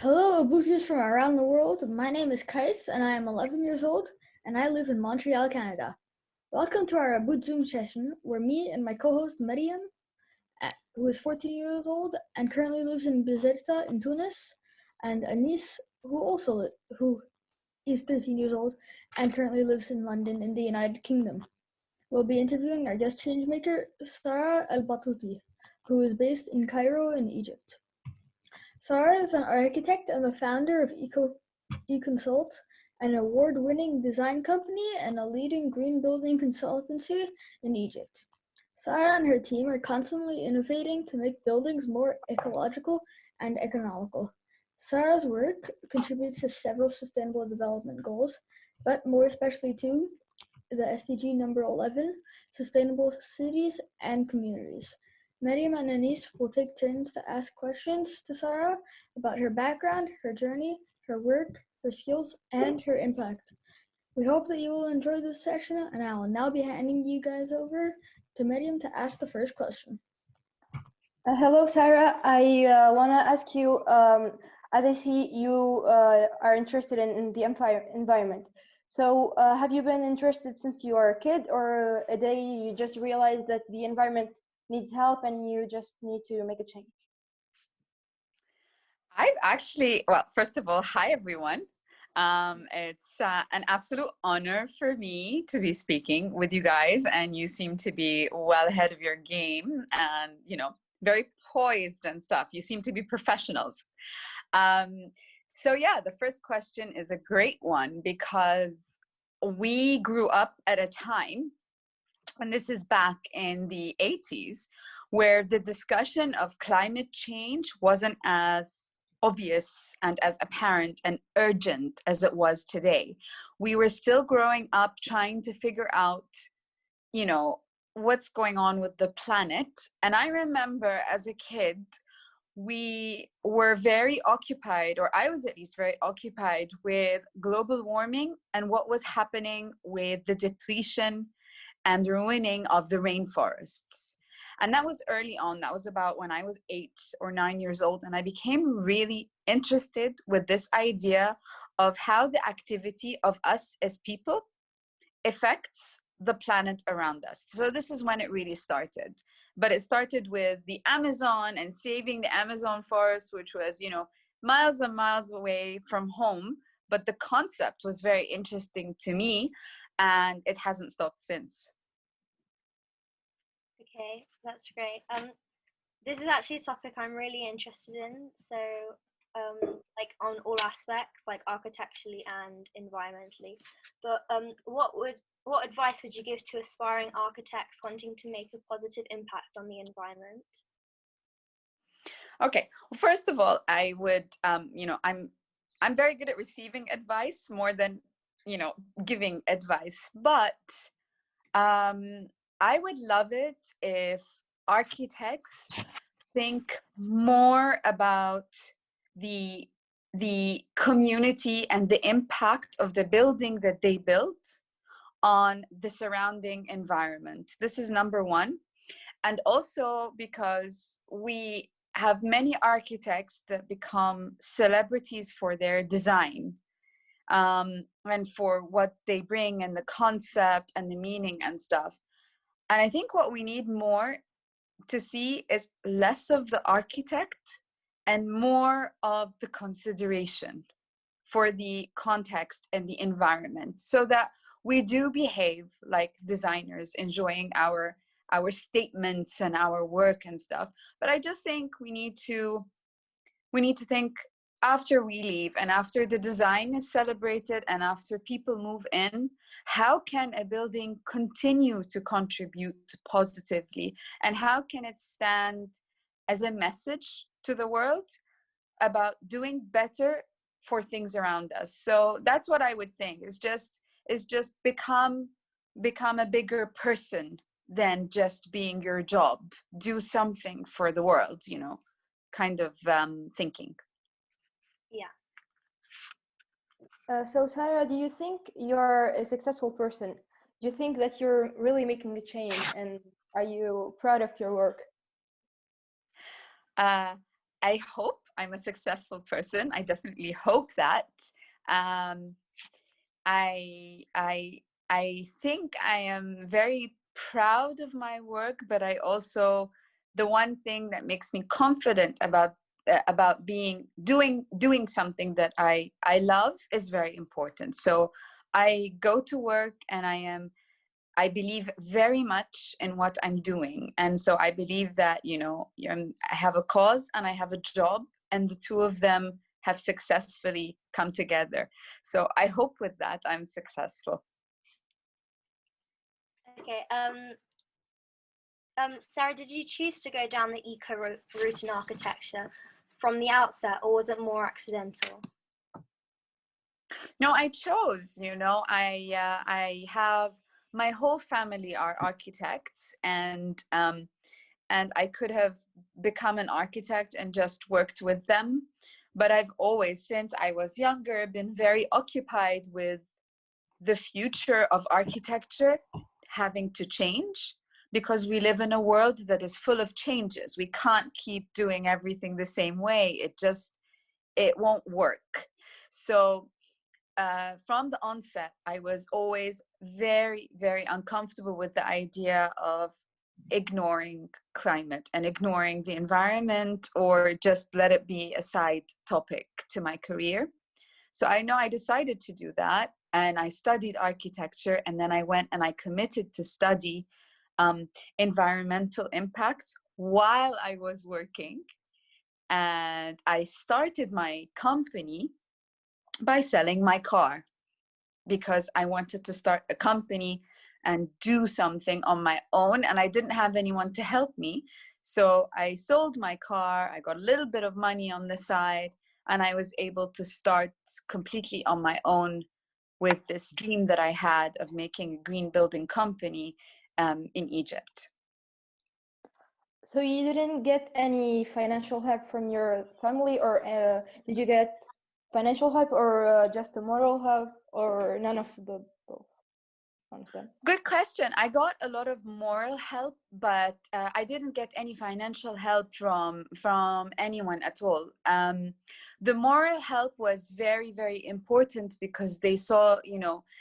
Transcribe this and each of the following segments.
Hello, Obooters from around the world. My name is Kais, and I am 11 years old, and I live in Montreal, Canada. Welcome to our Oboot Zoom session, where me and my co-host Meriem, who is 14 years old and currently lives in Bizerta in Tunis, and Anis, who is 13 years old and currently lives in London in the United Kingdom. We'll be interviewing our guest changemaker, Sarah El Battouty, who is based in Cairo in Egypt. Sarah is an architect and the founder of ECOnsult, an award-winning design company and a leading green building consultancy in Egypt. Sarah and her team are constantly innovating to make buildings more ecological and economical. Sarah's work contributes to several sustainable development goals, but more especially to the SDG number 11, sustainable cities and communities. Meriem and Anis will take turns to ask questions to Sarah about her background, her journey, her work, her skills, and her impact. We hope that you will enjoy this session, and I will now be handing you guys over to Meriem to ask the first question. Hello, Sarah. I want to ask you, as I see you are interested in the environment. So have you been interested since you were a kid, or a day you just realized that the environment needs help and you just need to make a change? I've actually, well, first of all, hi everyone. It's an absolute honor for me to be speaking with you guys, and you seem to be well ahead of your game and, very poised and stuff. You seem to be professionals. So yeah, the first question is a great one because we grew up at a time, and this is back in the 80s, where the discussion of climate change wasn't as obvious and as apparent and urgent as it was today. We were still growing up trying to figure out, what's going on with the planet. And I remember as a kid, we were very occupied, or I was at least very occupied with global warming and what was happening with the depletion and ruining of the rainforests. And that was early on. That was about when I was 8 or 9 years old. And I became really interested with this idea of how the activity of us as people affects the planet around us. So this is when it really started. But it started with the Amazon and saving the Amazon forest, which was, miles and miles away from home. But the concept was very interesting to me, and it hasn't stopped since. Okay, that's great. This is actually a topic I'm really interested in. So, like on all aspects, like architecturally and environmentally. But what advice would you give to aspiring architects wanting to make a positive impact on the environment? Okay. Well, first of all, I would, I'm very good at receiving advice more than, giving advice. But I would love it if architects think more about the community and the impact of the building that they built on the surrounding environment. This is number one. And also because we have many architects that become celebrities for their design, and for what they bring and the concept and the meaning and stuff. And I think what we need more to see is less of the architect and more of the consideration for the context and the environment, so that we do behave like designers, enjoying our statements and our work and stuff. But I just think we need to think, after we leave and after the design is celebrated and after people move in, how can a building continue to contribute positively, and how can it stand as a message to the world about doing better for things around us? So that's what I would think, is just become a bigger person than just being your job. Do something for the world, kind of thinking. Yeah. So Sarah, do you think you're a successful person? Do you think that you're really making a change, and are you proud of your work? I hope I'm a successful person. I definitely hope that. I think I am very proud of my work, but I also, the one thing that makes me confident about doing something that I love is very important. So I go to work and I believe very much in what I'm doing. And so I believe that, I have a cause and I have a job, and the two of them have successfully come together. So I hope with that I'm successful. Okay. Sarah, did you choose to go down the eco route in architecture from the outset, or was it more accidental? No, I chose. I have, my whole family are architects, and I could have become an architect and just worked with them. But I've always, since I was younger, been very occupied with the future of architecture having to change, because we live in a world that is full of changes. We can't keep doing everything the same way. It won't work. So from the onset, I was always very, very uncomfortable with the idea of ignoring climate and ignoring the environment, or just let it be a side topic to my career. So I decided to do that, and I studied architecture, and then I went and I committed to study environmental impacts while I was working. And I started my company by selling my car, because I wanted to start a company and do something on my own, and I didn't have anyone to help me. So I sold my car, I got a little bit of money on the side, and I was able to start completely on my own with this dream that I had of making a green building company in Egypt. So you didn't get any financial help from your family, or did you get financial help, or just a moral help, or none of the both? None of them. Good question. I got a lot of moral help, but I didn't get any financial help from anyone at all. The moral help was very, very important, because they saw,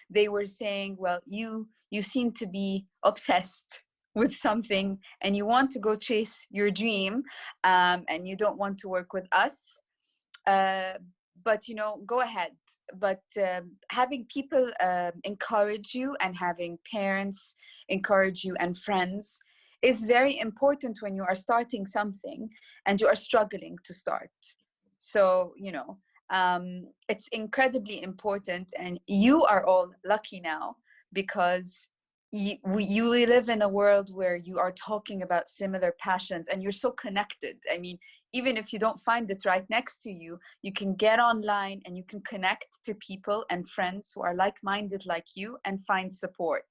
they were saying, well, you seem to be obsessed with something, and you want to go chase your dream, and you don't want to work with us. But go ahead. But having people encourage you, and having parents encourage you, and friends, is very important when you are starting something and you are struggling to start. So it's incredibly important, and you are all lucky now, because you live in a world where you are talking about similar passions, and you're so connected. I mean, even if you don't find it right next to you, you can get online and you can connect to people and friends who are like-minded like you, and find support.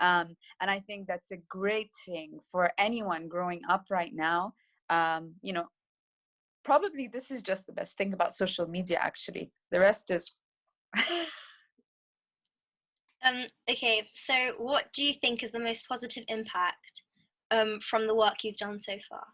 And I think that's a great thing for anyone growing up right now. Probably this is just the best thing about social media, actually. The rest is Okay, so what do you think is the most positive impact from the work you've done so far?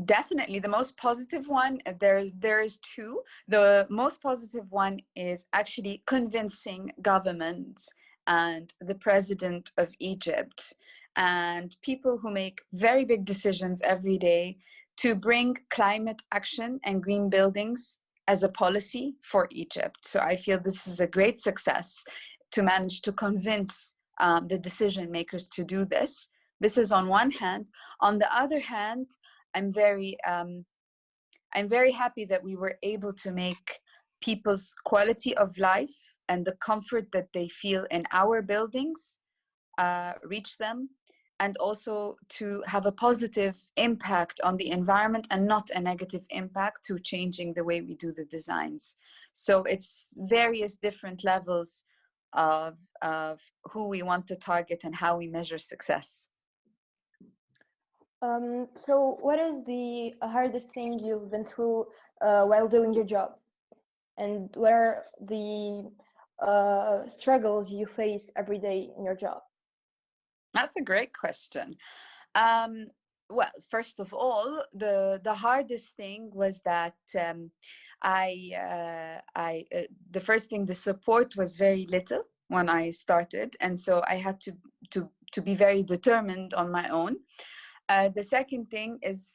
Definitely the most positive one, there's two. The most positive one is actually convincing governments and the president of Egypt and people who make very big decisions every day to bring climate action and green buildings as a policy for Egypt. So I feel this is a great success to manage to convince the decision makers to do this. This is on one hand. On the other hand, I'm very happy that we were able to make people's quality of life and the comfort that they feel in our buildings reach them, and also to have a positive impact on the environment and not a negative impact through changing the way we do the designs. So it's various different levels of who we want to target and how we measure success. So what is the hardest thing you've been through while doing your job? And what are the struggles you face every day in your job? That's a great question. well, first of all, the hardest thing was that the first thing, the support was very little when I started, and so I had to be very determined on my own. The second thing is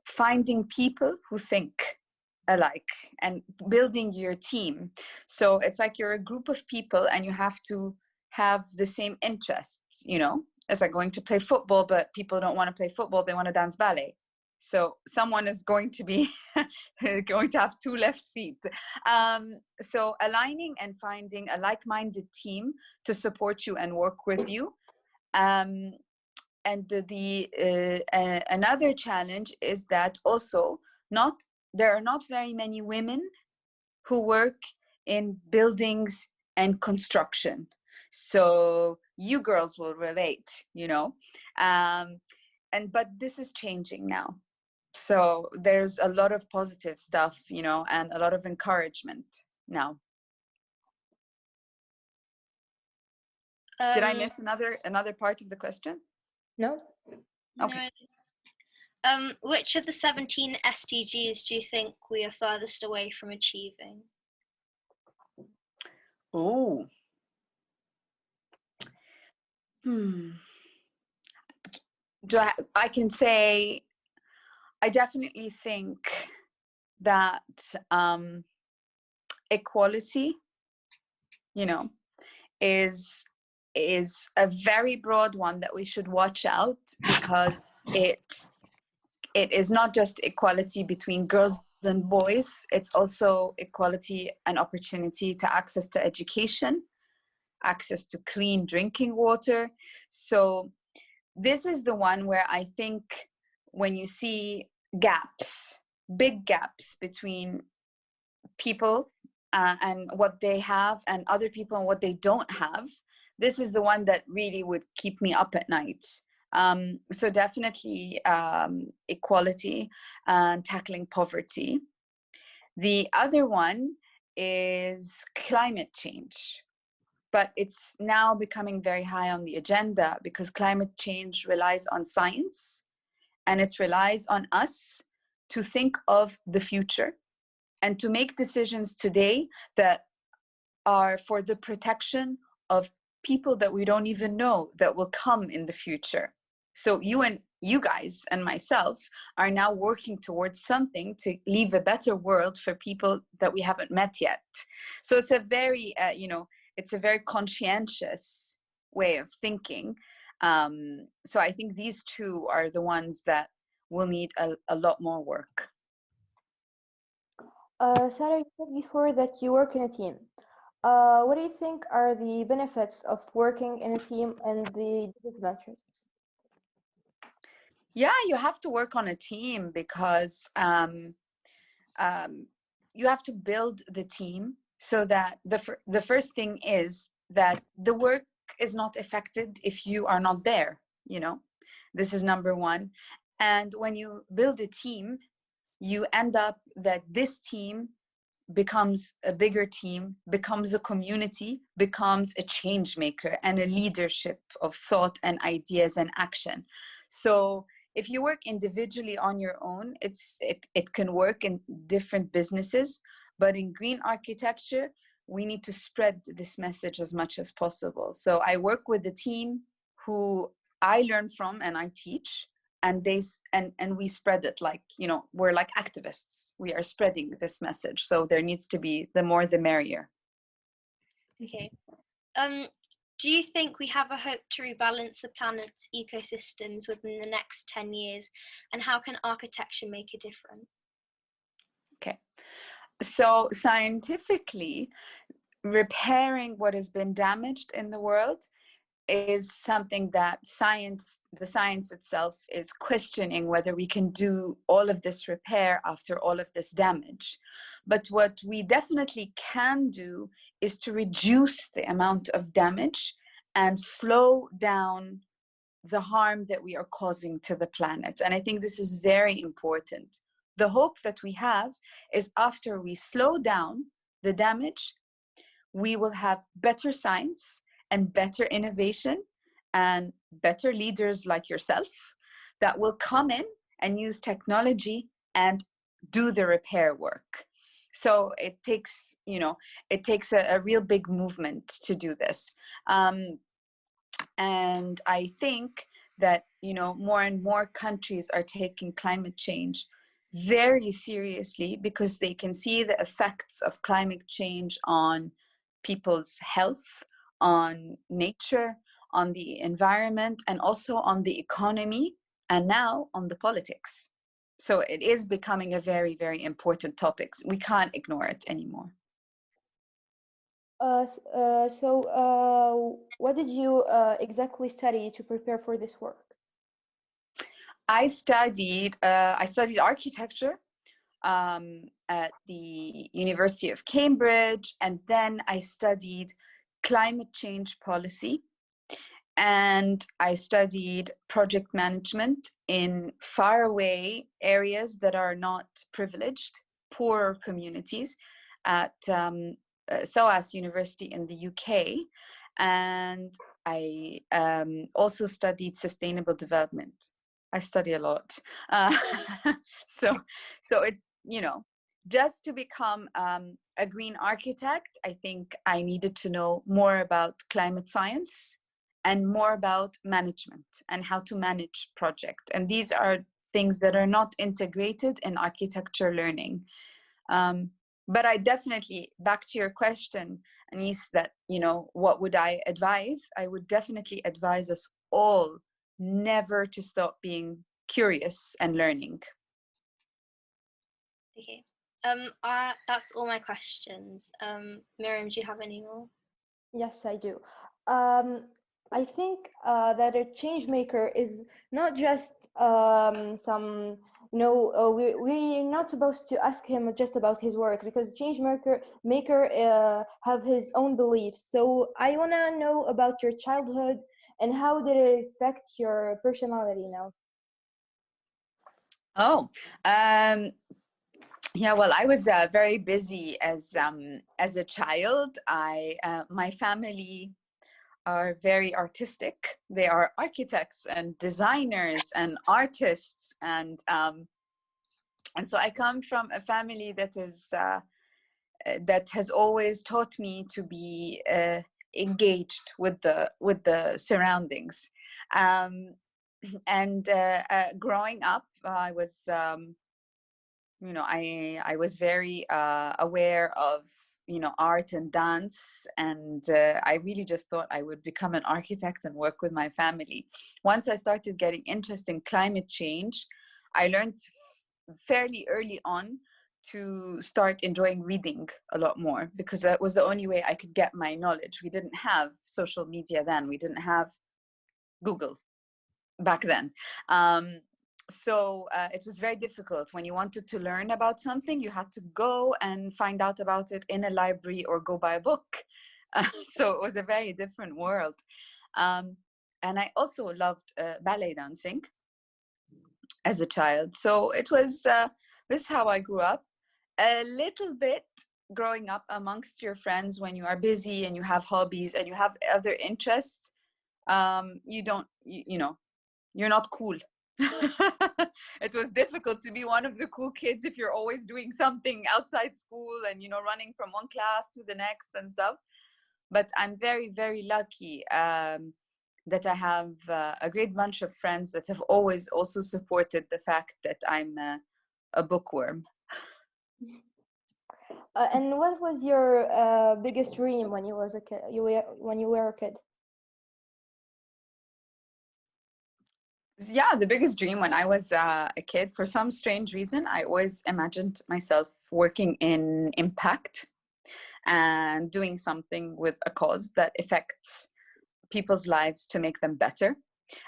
finding people who think alike and building your team. So it's like you're a group of people and you have to have the same interests, you know. It's like going to play football, but people don't want to play football, they want to dance ballet. So someone is going to be going to have two left feet. So aligning and finding a like-minded team to support you and work with you. And another challenge is that also there are not very many women who work in buildings and construction. So you girls will relate, you know, but this is changing now. So there's a lot of positive stuff, you know, and a lot of encouragement now. Did I miss another part of the question? No. Okay. No. Which of the 17 SDGs do you think we are furthest away from achieving? Oh. I can say, I definitely think that equality, you know, is a very broad one that we should watch out, because it is not just equality between girls and boys, it's also equality and opportunity to access to education, access to clean drinking water. So this is the one where I think when you see gaps, big gaps between people and what they have and other people and what they don't have, this is the one that really would keep me up at night. So definitely equality and tackling poverty. The other one is climate change, but it's now becoming very high on the agenda because climate change relies on science and it relies on us to think of the future and to make decisions today that are for the protection of people that we don't even know that will come in the future. So you guys and myself are now working towards something to leave a better world for people that we haven't met yet. So it's a very, it's a very conscientious way of thinking. So I think these two are the ones that will need a lot more work. Sarah, you said before that you work in a team. What do you think are the benefits of working in a team and the disadvantages? Yeah, you have to work on a team because you have to build the team so that the first thing is that the work is not affected if you are not there, you know. This is number one. And when you build a team, you end up that this team becomes a bigger team, becomes a community, becomes a change maker and a leadership of thought and ideas and action. So if you work individually on your own, it can work in different businesses, but in green architecture, we need to spread this message as much as possible. So I work with the team who I learn from and I teach, and we spread it, like, you know, we're like activists. We are spreading this message. So there needs to be the more the merrier. Okay. Do you think we have a hope to rebalance the planet's ecosystems within the next 10 years? And how can architecture make a difference? Okay. So scientifically, repairing what has been damaged in the world is something that the science itself is questioning whether we can do all of this repair after all of this damage. But what we definitely can do is to reduce the amount of damage and slow down the harm that we are causing to the planet. And I think this is very important. The hope that we have is after we slow down the damage, we will have better science and better innovation and better leaders like yourself that will come in and use technology and do the repair work. So it takes, you know, it takes a real big movement to do this. And I think that, you know, more and more countries are taking climate change very seriously because they can see the effects of climate change on people's health, on nature, on the environment, and also on the economy, and now on the politics. So it is becoming a very, very important topic. We can't ignore it anymore. What did you exactly study to prepare for this work? I studied architecture at the University of Cambridge, and then I studied climate change policy, and I studied project management in faraway areas that are not privileged, poor communities at SOAS University in the UK. And I also studied sustainable development. I study a lot. So it, you know, just to become a green architect, I think I needed to know more about climate science and more about management and how to manage project. And these are things that are not integrated in architecture learning. But I definitely, back to your question, Anis, that, you know, what would I advise? I would definitely advise us all never to stop being curious and learning. Okay. That's all my questions. Meriem, do you have any more? Yes, I do. I think that a change maker is not just some, you know, we're not supposed to ask him just about his work, because change maker have his own beliefs. So I want to know about your childhood and how did it affect your personality now? Oh, yeah, well, I was very busy as a child. My family are very artistic. They are architects and designers and artists, and so I come from a family that is that has always taught me to be engaged with the surroundings. And growing up, I was you know, I was very aware of, you know, art and dance, and I really just thought I would become an architect and work with my family. Once I started getting interested in climate change, I learned fairly early on to start enjoying reading a lot more, because that was the only way I could get my knowledge. We didn't have social media then, we didn't have Google back then. So it was very difficult. When you wanted to learn about something, you had to go and find out about it in a library or go buy a book. So it was a very different world. And I also loved ballet dancing as a child. So it was, this is how I grew up. A little bit growing up amongst your friends when you are busy and you have hobbies and you have other interests, you don't, you know, you're not cool. It was difficult to be one of the cool kids if you're always doing something outside school and, you know, running from one class to the next and stuff. But I'm very, very lucky that I have a great bunch of friends that have always also supported the fact that I'm a bookworm. And what was your biggest dream when you was a kid? When you were a kid? Yeah, the biggest dream when I was a kid, for some strange reason, I always imagined myself working in impact and doing something with a cause that affects people's lives to make them better.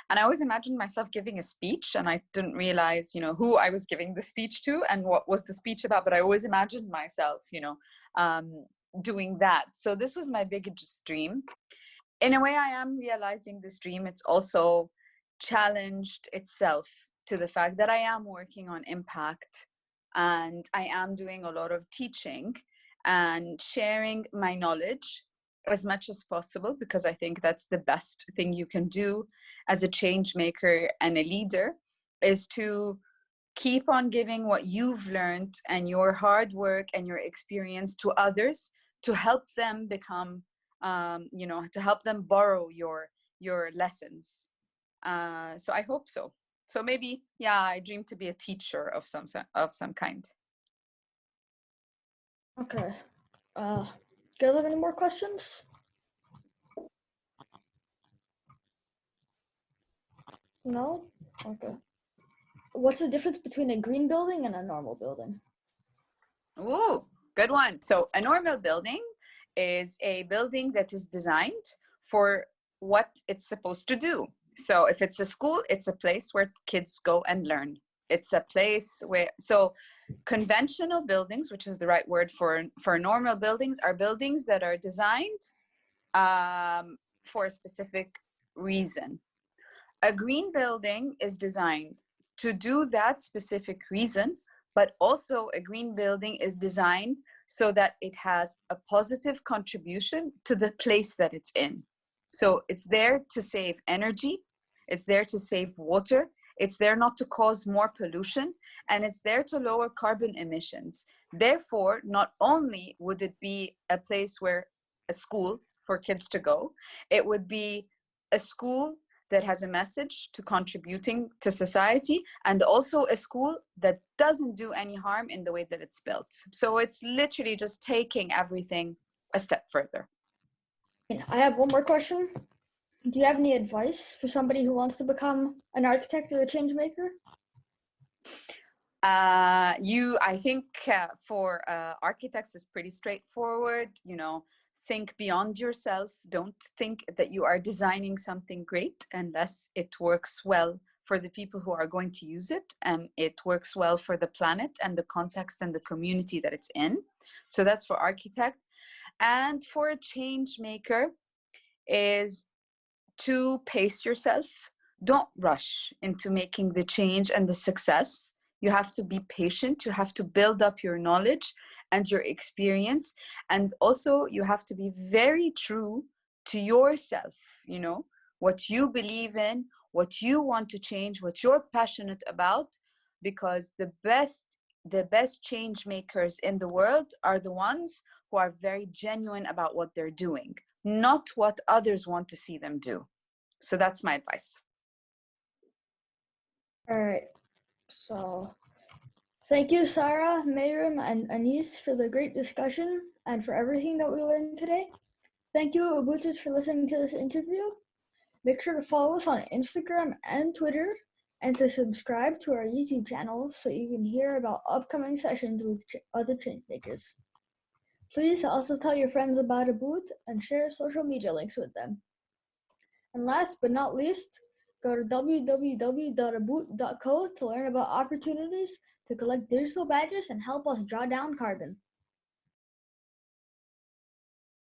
And I always imagined myself giving a speech, and I didn't realize, you know, who I was giving the speech to and what was the speech about, but I always imagined myself, you know, doing that. So this was my biggest dream. In a way, I am realizing this dream. It's also challenged itself to the fact that I am working on impact, and I am doing a lot of teaching and sharing my knowledge as much as possible, because I think that's the best thing you can do as a change maker and a leader, is to keep on giving what you've learned and your hard work and your experience to others to help them become, you know, to help them borrow your lessons. So I hope so. So maybe, yeah, I dream to be a teacher of some kind. Okay. Do you guys have any more questions? No? Okay. What's the difference between a green building and a normal building? Ooh, good one. So a normal building is a building that is designed for what it's supposed to do. So if it's a school, it's a place where kids go and learn. It's a place where, so conventional buildings, which is the right word for normal buildings, are buildings that are designed for a specific reason. A green building is designed to do that specific reason, but also a green building is designed so that it has a positive contribution to the place that it's in. So it's there to save energy, it's there to save water, it's there not to cause more pollution, and it's there to lower carbon emissions. Therefore, not only would it be a place where a school for kids to go, it would be a school that has a message to contributing to society, and also a school that doesn't do any harm in the way that it's built. So it's literally just taking everything a step further. I have one more question. Do you have any advice for somebody who wants to become an architect or a change maker? I think for architects is pretty straightforward. You know, think beyond yourself. Don't think that you are designing something great unless it works well for the people who are going to use it, and it works well for the planet and the context and the community that it's in. So that's for architect. And for a change maker is to pace yourself. Don't rush into making the change and the success. You have to be patient. You have to build up your knowledge and your experience. And also you have to be very true to yourself, you know, what you believe in, what you want to change, what you're passionate about, because the best change makers in the world are the ones who are very genuine about what they're doing, not what others want to see them do. So that's my advice. All right. So thank you, Sarah, Meriem, and Anis for the great discussion and for everything that we learned today. Thank you, Obooters, for listening to this interview. Make sure to follow us on Instagram and Twitter, and to subscribe to our YouTube channel so you can hear about upcoming sessions with other change makers. Please also tell your friends about Oboot and share social media links with them. And last but not least, go to www.oboot.co to learn about opportunities to collect digital badges and help us draw down carbon.